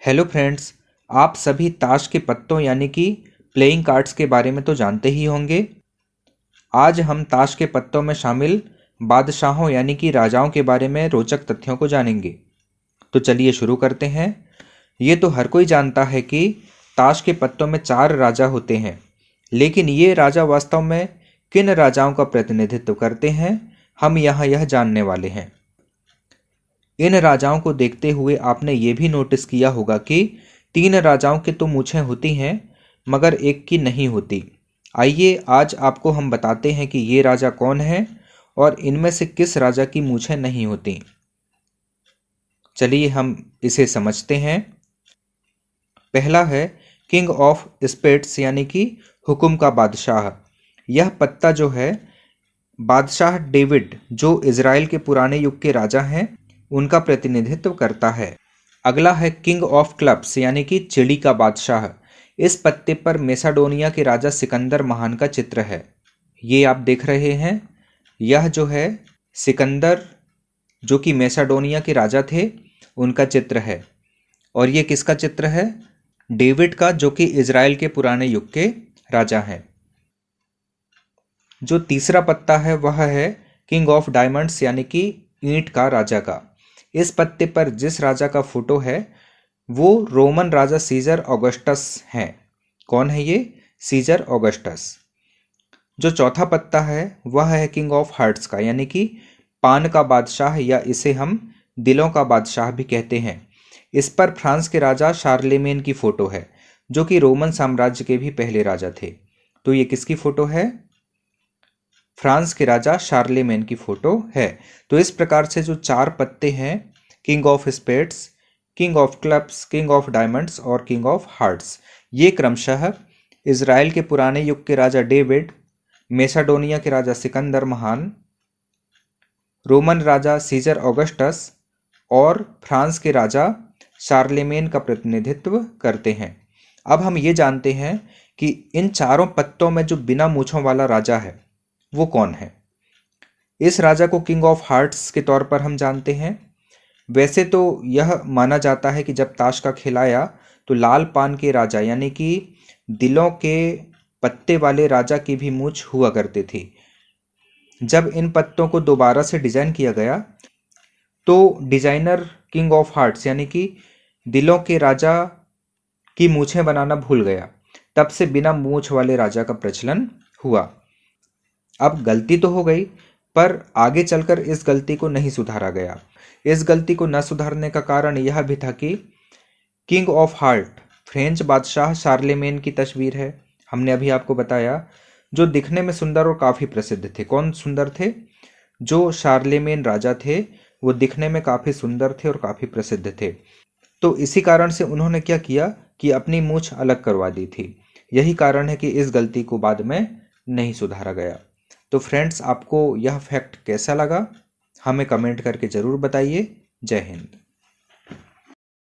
Hello friends, आप सभी ताश के पत्तों यानी कि प्लेइंग कार्ड्स के बारे में तो जानते ही होंगे। आज हम ताश के पत्तों में शामिल बादशाहों यानी कि राजाओं के बारे में रोचक तथ्यों को जानेंगे। तो चलिए शुरू करते हैं। ये तो हर कोई जानता है कि ताश के पत्तों में 4 राजा होते हैं, लेकिन ये राजा वास्तव में किन राजाओं का प्रतिनिधित्व करते हैं, हम यहाँ यह जानने वाले हैं। इन राजाओं को देखते हुए आपने ये भी नोटिस किया होगा कि 3 राजाओं की तो मूछें होती हैं मगर एक की नहीं होती। आइए आज आपको हम बताते हैं कि ये राजा कौन है और इनमें से किस राजा की मूछें नहीं होती। चलिए हम इसे समझते हैं। पहला है किंग ऑफ स्पेड्स यानी कि हुक्म का बादशाह। यह पत्ता जो है बादशाह डेविड जो इज़राइल के पुराने युग के राजा हैं उनका प्रतिनिधित्व करता है। अगला है किंग ऑफ क्लब्स यानी कि चिड़ी का बादशाह। इस पत्ते पर मैसेडोनिया के राजा सिकंदर महान का चित्र है। ये आप देख रहे हैं, यह जो है सिकंदर जो कि मैसेडोनिया के राजा थे उनका चित्र है। और ये किसका चित्र है? डेविड का, जो कि इज़राइल के पुराने युग के राजा हैं। जो तीसरा पत्ता है वह है किंग ऑफ डायमंड्स यानी कि ईंट का राजा का। इस पत्ते पर जिस राजा का फोटो है वो रोमन राजा सीजर ऑगस्टस हैं। कौन है ये? Caesar Augustus. जो चौथा पत्ता है वह है किंग ऑफ हार्ट्स का यानी कि पान का बादशाह, या इसे हम दिलों का बादशाह भी कहते हैं। इस पर फ्रांस के राजा शार्लेमेन की फोटो है जो कि रोमन साम्राज्य के भी पहले राजा थे। तो ये किसकी फोटो है? फ्रांस के राजा शार्लेमेन की फोटो है। तो इस प्रकार से जो 4 पत्ते हैं, king of spades, king of clubs, king of diamonds और किंग ऑफ हार्ट्स, ये क्रमशः इज़राइल के पुराने युग के राजा डेविड, मैसेडोनिया के राजा सिकंदर महान, रोमन राजा सीजर ऑगस्टस और फ्रांस के राजा शार्लेमेन का प्रतिनिधित्व करते हैं। अब हम ये जानते हैं कि इन चारों पत्तों में जो बिना मूंछों वाला राजा है वो कौन है। इस राजा को किंग ऑफ हार्ट्स के तौर पर हम जानते हैं। वैसे तो यह माना जाता है कि जब ताश का खेल आया तो लाल पान के राजा यानी कि दिलों के पत्ते वाले राजा की भी मूंछ हुआ करती थी। जब इन पत्तों को दोबारा से डिजाइन किया गया तो डिजाइनर किंग ऑफ हार्ट्स यानी कि दिलों के राजा की मूछें बनाना भूल गया। तब से बिना मूछ वाले राजा का प्रचलन हुआ। अब गलती तो हो गई, पर आगे चलकर इस गलती को नहीं सुधारा गया। इस गलती को न सुधारने का कारण यह भी था कि किंग ऑफ हार्ट फ्रेंच बादशाह शार्लेमेन की तस्वीर है। हमने अभी आपको बताया, जो दिखने में सुंदर और काफ़ी प्रसिद्ध थे। कौन सुंदर थे? जो शार्लेमेन राजा थे वो दिखने में काफ़ी सुंदर थे और काफ़ी प्रसिद्ध थे। तो इसी कारण से उन्होंने क्या किया कि अपनी मूछ अलग करवा दी थी। यही कारण है कि इस गलती को बाद में नहीं सुधारा गया। तो फ्रेंड्स, आपको यह फैक्ट कैसा लगा हमें कमेंट करके ज़रूर बताइए। जय हिंद।